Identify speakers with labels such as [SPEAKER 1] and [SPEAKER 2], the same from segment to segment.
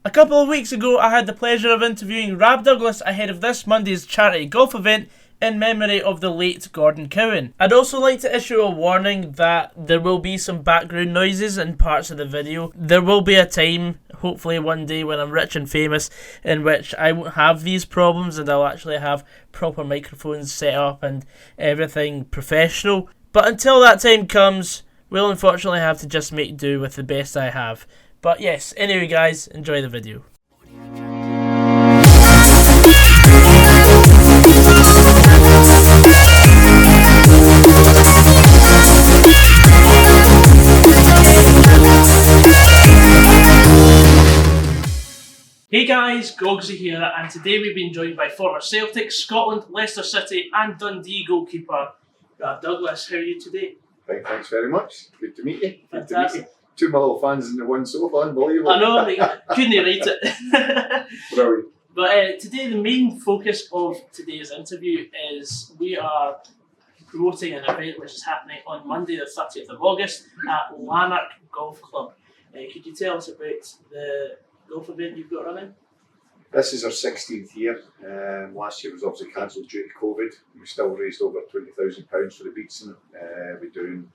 [SPEAKER 1] A couple of weeks ago, I had the pleasure of interviewing Rab Douglas ahead of this Monday's charity golf event in memory of the late Gordon Cowan. I'd also like to issue a warning that there will be some background noises in parts of the video. There will be a time, hopefully one day when I'm rich and famous, in which I won't have these problems and I'll actually have proper microphones set up and everything professional. But until that time comes, we'll unfortunately have to just make do with the best I have. But yes, anyway guys, enjoy the video. Hey guys, Goggsy here, and today we've been joined by former Celtic, Scotland, Leicester City and Dundee goalkeeper Rab Douglas. How are you today?
[SPEAKER 2] Right, thanks very much. Good to meet you.
[SPEAKER 1] Fantastic.
[SPEAKER 2] Two Motherwell fans in the one sofa, unbelievable.
[SPEAKER 1] I know, couldn't write it.
[SPEAKER 2] Brilliant.
[SPEAKER 1] But today the main focus of today's interview is we are promoting an event which is happening on Monday the 30th of August at Lanark Golf Club. Could you tell us about the golf event you've got running?
[SPEAKER 2] This is our 16th year. Last year was obviously cancelled due to COVID. We still raised over £20,000 for the Beatson. We're doing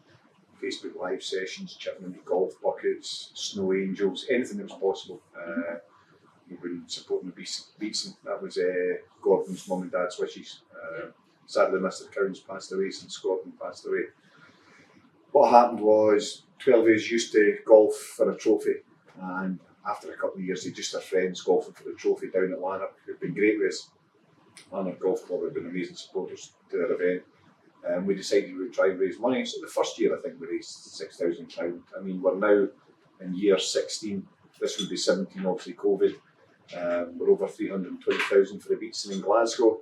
[SPEAKER 2] Facebook live sessions, chipping into golf buckets, snow angels, anything that was possible. We've been supporting the Beatson. That was Gordon's mum and dad's wishes. Sadly, Mr. Cowan's passed away since Gordon passed away. What happened was 12 years used to golf for a trophy, and after a couple of years, they just had friends golfing for the trophy down at Lanark, who've been great with us. Lanark Golf Club have been amazing supporters to their event. We decided we would try and raise money. So the first year, I think we raised £6,000. I mean, we're now in year 16. This would be 17, obviously COVID. We're over 320,000 for the Beatson in Glasgow.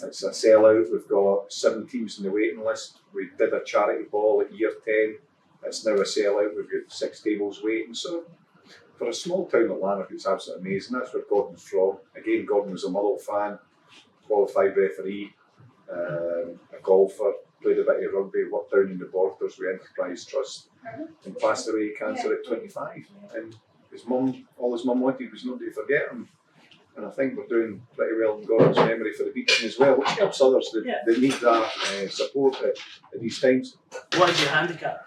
[SPEAKER 2] It's a sellout. We've got 7 teams in the waiting list. We did a charity ball at year 10. It's now a sellout. We've got 6 tables waiting. So for a small town like Lanark, it's absolutely amazing. That's where Gordon's from. Again, Gordon was a Motherwell fan, qualified referee, a golfer, played a bit of rugby, worked down in the Borders with Enterprise Trust, and passed away of cancer at 25. And his mum, all his mum wanted was nobody to forget him. And I think we're doing pretty well in Gordon's memory for the Beatson as well, which helps others that need that support at these times.
[SPEAKER 1] What is your handicap?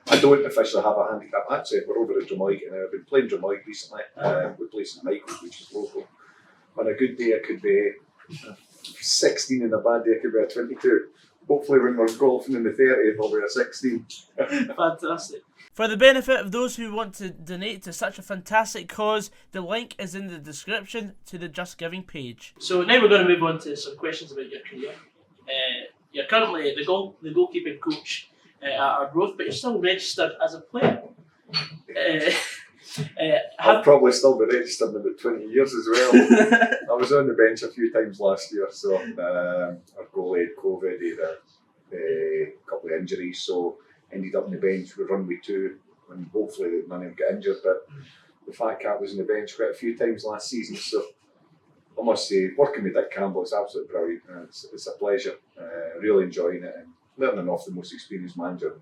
[SPEAKER 2] I don't officially have a handicap. Actually, we're over at Drummoyk and I've been playing Drummoyk recently. We're playing St Michael's, which is local. On a good day, I could be 16, and a bad day, I could be a 22. Hopefully, when we're golfing in the 30th, I'll be a 16.
[SPEAKER 1] Fantastic. For the benefit of those who want to donate to such a fantastic cause, the link is in the description to the Just Giving page. So now we're going to move on to some questions about your career. You're currently the goalkeeping coach at Arbroath, but you're still registered as a player.
[SPEAKER 2] I've probably still been registered in about 20 years as well. I was on the bench a few times last year, so our goalie had COVID, he had a couple of injuries, so ended up on the bench. We run with 2, and hopefully none of them get injured, but the Fat Cat was on the bench quite a few times last season, so I must say, working with Dick Campbell is absolutely brilliant. It's a pleasure, really enjoying it, and learning off the most experienced manager,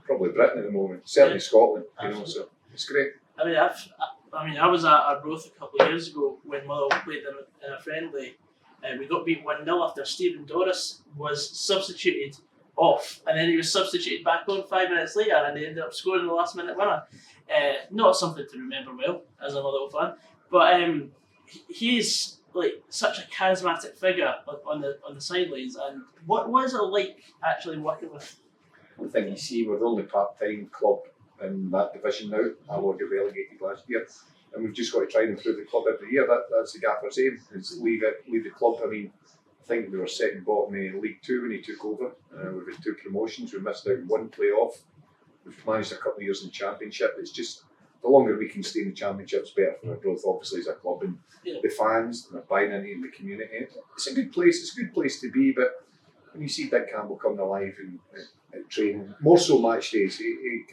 [SPEAKER 2] probably Britain at the moment, certainly Scotland, so it's great.
[SPEAKER 1] I was at Arbroath a couple of years ago when Motherwell played in a friendly. We got beat 1-0 after Stephen Doris was substituted off, and then he was substituted back on 5 minutes later, and they ended up scoring the last minute winner. Not something to remember well as a Motherwell fan, but he's like such a charismatic figure on the sidelines. And what is it like actually working with?
[SPEAKER 2] I think you see, we're the only part-time club in that division now. Alloa got relegated last year, and we've just got to try and improve the club every year. That's the gaffer's aim, is leave the club. I mean, I think we were second bottom in League 2 when he took over. We've had 2 promotions. We missed out on 1 playoff. We've managed a couple of years in the Championship. It's just, the longer we can stay in the Championship, it's better for our growth, obviously, as a club, and the fans and the buying in the community. It's a good place. It's a good place to be, but when you see Dick Campbell coming alive and at training, more so match days, he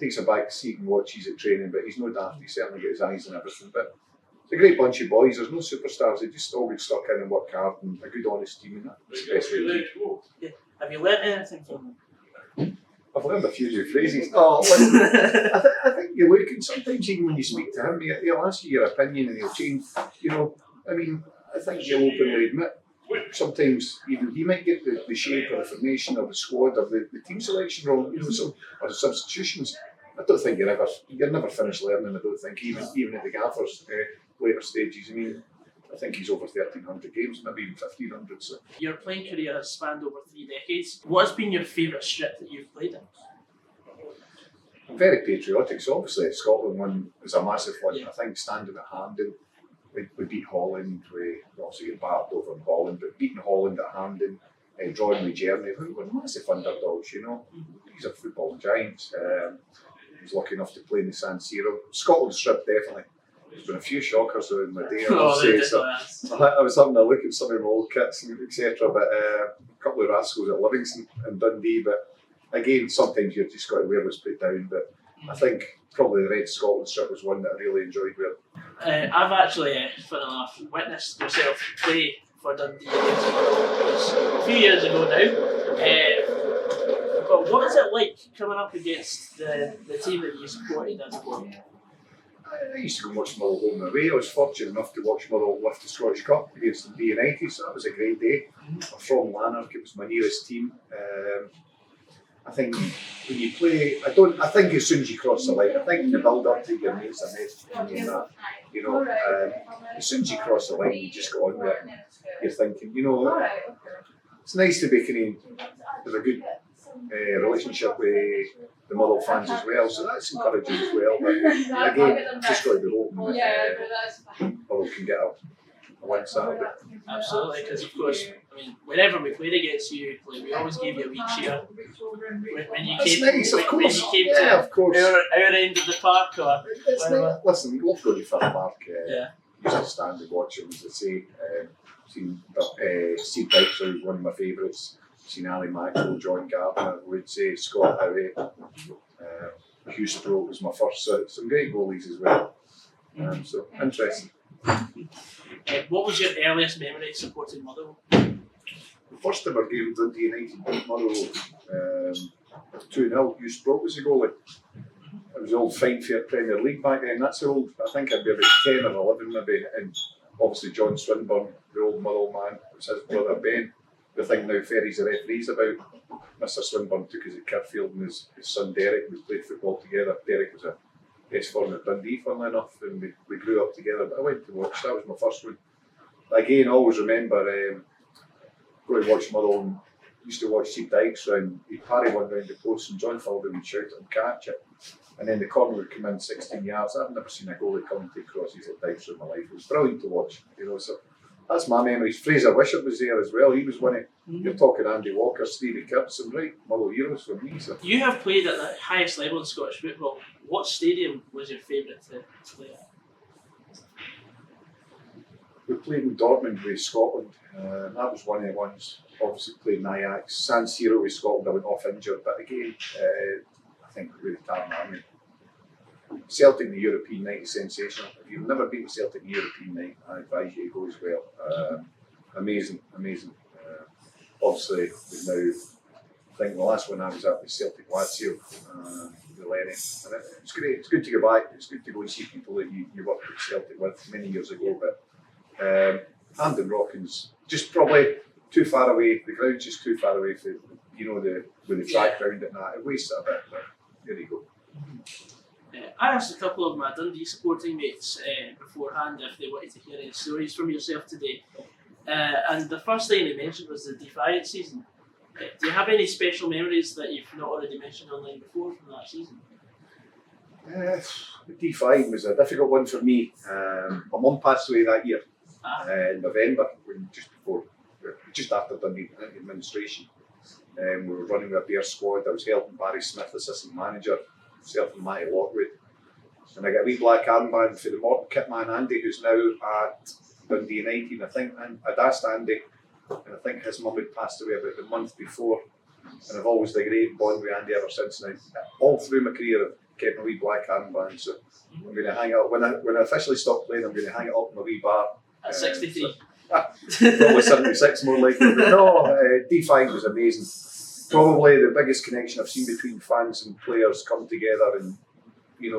[SPEAKER 2] takes a back seat and watches at training, but he's no daft. He certainly got his eyes on everything. But it's a great bunch of boys. There's no superstars. They just all get stuck in and work hard, and a good, honest team, and that's the best way to be.
[SPEAKER 1] Have you learnt anything from them?
[SPEAKER 2] I've learned a few new phrases. Oh, listen, I think you look, and sometimes even when you speak to him, he'll ask you your opinion and he'll change. You know, I mean, I think he'll openly admit sometimes even he might get the shape or the formation of the squad or the team selection wrong. You know, so or the substitutions. I don't think you're never finished learning. I don't think even at the gaffers later stages. I mean, I think he's over 1,300 games, maybe even 1,500. So.
[SPEAKER 1] Your playing career has spanned over 3 decades. What has been your favourite strip that you've played in?
[SPEAKER 2] I'm very patriotic, so obviously Scotland one is a massive one. Yeah. I think standing at Hampden, we beat Holland, we obviously get battled over in Holland, but beating Holland at Hampden, drawing with Germany, who were massive underdogs, you know. These are football giants. I was lucky enough to play in the San Siro. Scotland strip, definitely. There's been a few shockers in my day, I must say. So I was having a look at some of my old kits, etc. But a couple of rascals at Livingston and Dundee. But again, sometimes you've just got to wear what's put down. But I think probably the Red Scotland strip was one that I really enjoyed wearing.
[SPEAKER 1] I've actually, funny enough, witnessed yourself play for Dundee a few years ago now. But what is it like coming up against the team that you supported as a boy?
[SPEAKER 2] I used to go watch Motherwell home and away. I was fortunate enough to watch Motherwell lift the Scottish Cup against Dundee United, so that was a great day. I'm from Lanark, it was my nearest team. I think when you play, I think as soon as you cross the line, I think the build up to your mates and that, you know, as soon as you cross the line, you just go on with it. You're thinking, you know, it's nice to be kind of, there's a good relationship with the Motherwell fans as well, so that's encouraging as well. But again, just got to be hoping that Motherwell can get a win Saturday.
[SPEAKER 1] Absolutely, because of course, I mean, whenever we played against you, like, we always gave you a wee cheer when you came.
[SPEAKER 2] That's nice, of course.
[SPEAKER 1] When you came
[SPEAKER 2] to
[SPEAKER 1] of course. Our end of the park, or
[SPEAKER 2] it's nice. Listen, we'll go to Fir Park.
[SPEAKER 1] Yeah.
[SPEAKER 2] Used to stand and watch him, as I say. Steve Dykes was one of my favourites. Seen Ali Maxwell, John Gardner, I would say, Scott Howe, Hugh Sproat was my first, so some great goalies as well. So, interesting.
[SPEAKER 1] What was your earliest memory supporting Motherwell?
[SPEAKER 2] The first ever game Dundee United beat Motherwell 2-0. Hugh Sproat was the goalie. It was the old Fine Fair Premier League back then. That's the old, I think I'd be about 10 or 11 maybe. And obviously John Swinburne, the old Motherwell man, was his brother Ben. The thing now Ferry's the referees about. Mr. Swinburne took us at Kirfield and his son Derek, we played football together. Derek was a best form at Dundee, funnily enough, and we grew up together. But I went to watch, that was my first one. Again, I always remember going to watch Motherwell and used to watch Steve Dykes and he'd parry one round the post and John Faldo would shout and catch it. And then the corner would come in 16 yards. I've never seen a goalie come and take crosses like Dykes in my life. It was brilliant to watch, you know. So that's my memories. Fraser Wishart was there as well. He was one of, you're talking Andy Walker, Stevie Kirkson, right? Motherwell heroes for me. So.
[SPEAKER 1] You have played at the highest level in Scottish football. What stadium was your favourite to play at?
[SPEAKER 2] We played in Dortmund with Scotland. That was one of the ones. Obviously played in Ajax. San Siro with Scotland, I went off injured. But again, I think we were the Tartan Army. Celtic in the European night is sensational. If you've never been to Celtic in the European night, I advise you to go as well. Amazing. Obviously, we've now, I think the last one I was at was Celtic Lazio, the Lenny. And it's great. It's good to go back. It's good to go and see people that you worked with Celtic with many years ago. But Hampden Rocking's just probably too far away. The ground's just too far away for, you know, with the track round and that. It wastes it a bit, but there you go.
[SPEAKER 1] I asked a couple of my Dundee supporting mates beforehand if they wanted to hear any stories from yourself today. And the first thing they mentioned was the Defiant season. Do you have any special memories that you've not already mentioned online before from that season?
[SPEAKER 2] The Defiant was a difficult one for me. My mum passed away that year in November, just after Dundee administration. We were running with a beer squad. I was helping Barry Smith, assistant manager, myself and Matty Lockwood. And I got a wee black armband for the Morton kit man Andy, who's now at Dundee United. I think I'd asked Andy, and I think his mum had passed away about the month before. And I've always had a great bond with Andy ever since. And all through my career, I've kept my wee black armband. So I'm going to hang it up. When I officially stop playing, I'm going to hang it up in my wee bar.
[SPEAKER 1] At 63?
[SPEAKER 2] Probably 76 more likely. But no, Defiant was amazing. Probably the biggest connection I've seen between fans and players come together and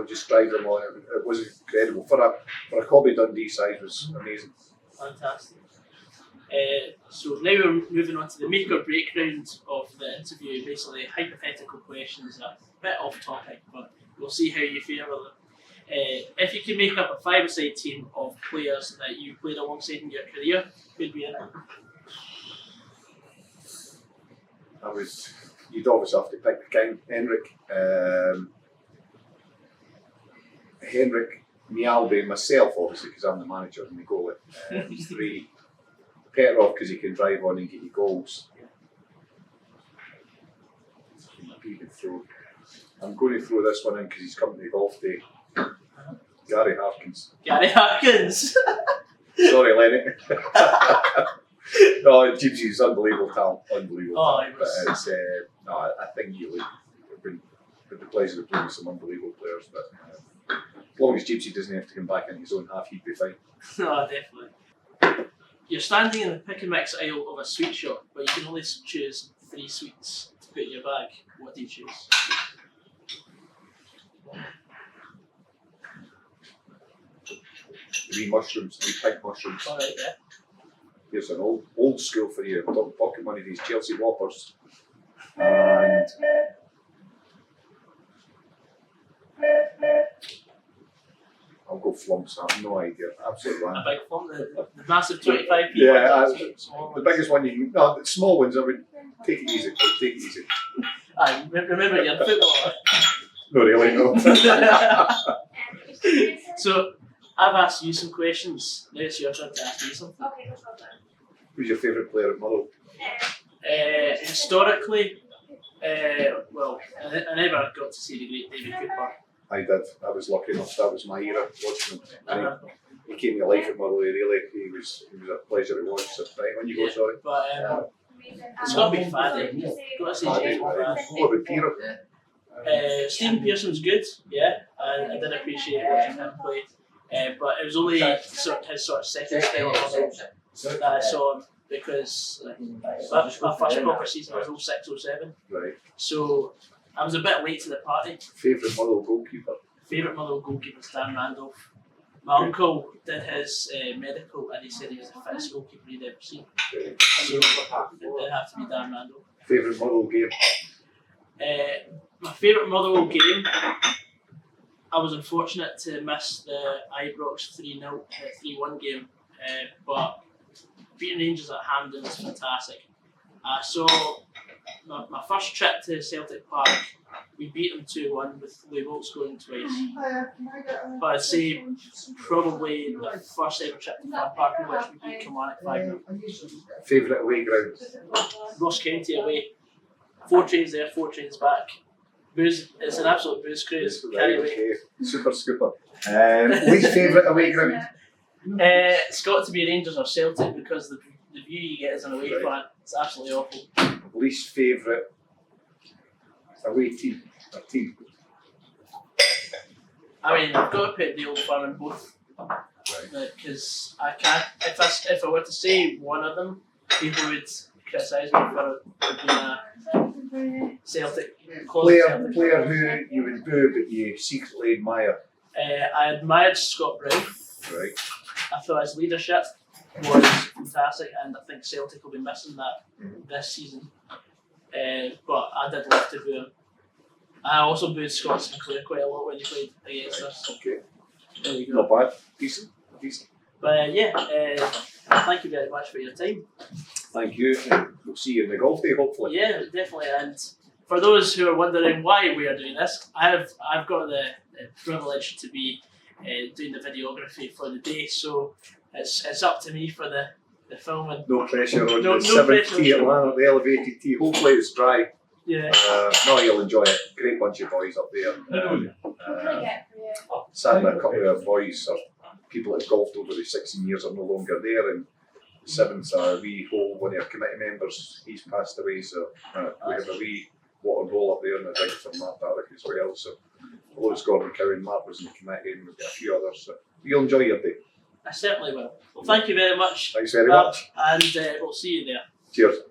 [SPEAKER 2] just drive them on. It was incredible for a Coby Dundee side. Was amazing.
[SPEAKER 1] Fantastic. So now we're moving on to the make or break round of the interview. Basically, hypothetical questions that are a bit off topic, but we'll see how you feel with them. If you could make up a five-a-side team of players that you played alongside in your career, who'd be in it?
[SPEAKER 2] You'd obviously have to pick the king, Henrik, Mialbi, myself obviously because I'm the manager and the goalie. 3, Petrov because he can drive on and get you goals. I'm going to throw this one in because he's coming to golf day. Gary Harkins.
[SPEAKER 1] Gary Harkins!
[SPEAKER 2] Sorry, Lenny. No, Gypsy's unbelievable talent. Unbelievable talent. But it's, I think you've been with the pleasure of playing with some unbelievable players. But as long as Gypsy doesn't have to come back in his own half, he'd be fine.
[SPEAKER 1] No, definitely. You're standing in the pick and mix aisle of a sweet shop, but you can only choose 3 sweets to put in your bag. What do you choose?
[SPEAKER 2] 3 mushrooms, 3 pink mushrooms.
[SPEAKER 1] Alright, yeah.
[SPEAKER 2] Here's an old school for you. Pocket money, these Chelsea Whoppers. And I'll go flumps. I have no idea. Absolutely
[SPEAKER 1] a big flump, the massive 25p.
[SPEAKER 2] Yeah, the biggest one you can. No, the small ones. I would take it easy. Take it easy.
[SPEAKER 1] Remember, you're a footballer.
[SPEAKER 2] No, really, no.
[SPEAKER 1] So, I've asked you some questions. Now it's your turn to ask me something.
[SPEAKER 3] Okay, no problem.
[SPEAKER 2] Who's your favourite player at Motherwell?
[SPEAKER 1] Historically, well, I never got to see the great David Cooper.
[SPEAKER 2] I did. I was lucky enough. That was my era watching him. He came to life at Motherwell. Really, he was a pleasure to watch. So, right, on you go. Sorry.
[SPEAKER 1] But it's got to be Faddy. Got to say James Faddy.
[SPEAKER 2] What about Peter?
[SPEAKER 1] Stephen Pearson's good, yeah, and I did appreciate watching him play. But it was only his sort of second spell at Motherwell that I saw him, because my first proper season was 06-07.
[SPEAKER 2] Right.
[SPEAKER 1] So I was a bit late to the party.
[SPEAKER 2] Favourite Motherwell goalkeeper?
[SPEAKER 1] Favourite Motherwell goalkeeper is Dan Randolph. My uncle did his medical and he said he was the fittest goalkeeper he'd ever seen. So it did have to be Dan Randolph.
[SPEAKER 2] Favourite Motherwell game?
[SPEAKER 1] My favourite Motherwell game, I was unfortunate to miss the Ibrox 3-1 game, but beating Rangers at Hampden was fantastic. So my first trip to Celtic Park, we beat them 2-1 with Louis Wilt scoring twice. But I'd say probably the first ever trip to Fir Park in which we beat Kilmarnock 5-0.
[SPEAKER 2] Favourite away ground?
[SPEAKER 1] Ross County away. 4 trains there, 4 trains back. Booze, it's an absolute booze cruise. Carry away.
[SPEAKER 2] Okay. Super scooper. Least favourite away ground?
[SPEAKER 1] It's got to be Rangers or Celtic because the view you get as an away fan, it's absolutely awful.
[SPEAKER 2] Least favourite away team or team?
[SPEAKER 1] I mean, I've got to put the Old Firm in both. Because I can't, if I were to say one of them, people would criticise me for being a Celtic
[SPEAKER 2] player who you would boo but you secretly admire.
[SPEAKER 1] I admired Scott Brown.
[SPEAKER 2] Right.
[SPEAKER 1] I thought his leadership was fantastic, and I think Celtic will be missing that this season. But I did love to boo him. I also booed Scott Sinclair quite a lot when he played against us.
[SPEAKER 2] Okay.
[SPEAKER 1] There you go.
[SPEAKER 2] Not bad. Decent.
[SPEAKER 1] But thank you very much for your time.
[SPEAKER 2] Thank you. We'll see you in the golf day, hopefully.
[SPEAKER 1] Yeah, definitely. And for those who are wondering why we are doing this, I've got the privilege to be doing the videography for the day, so it's up to me for the filming.
[SPEAKER 2] No pressure on the 7th tee at Lanark, the elevated tee. Hopefully it's dry.
[SPEAKER 1] Yeah.
[SPEAKER 2] No, you'll enjoy it. Great bunch of boys up there. Sadly, a couple of boys or people that have golfed over the 16 years are no longer there, and the 7th, we hold one of our committee members, he's passed away, so we have a wee water bowl up there and a drink for Matt Barrick as well. So although it's Gordon Cowan, Matt was in the committee and we've got a few others, so you'll enjoy your day.
[SPEAKER 1] I certainly will. Well, thank you very much.
[SPEAKER 2] Thanks very much.
[SPEAKER 1] And we'll see you there.
[SPEAKER 2] Cheers.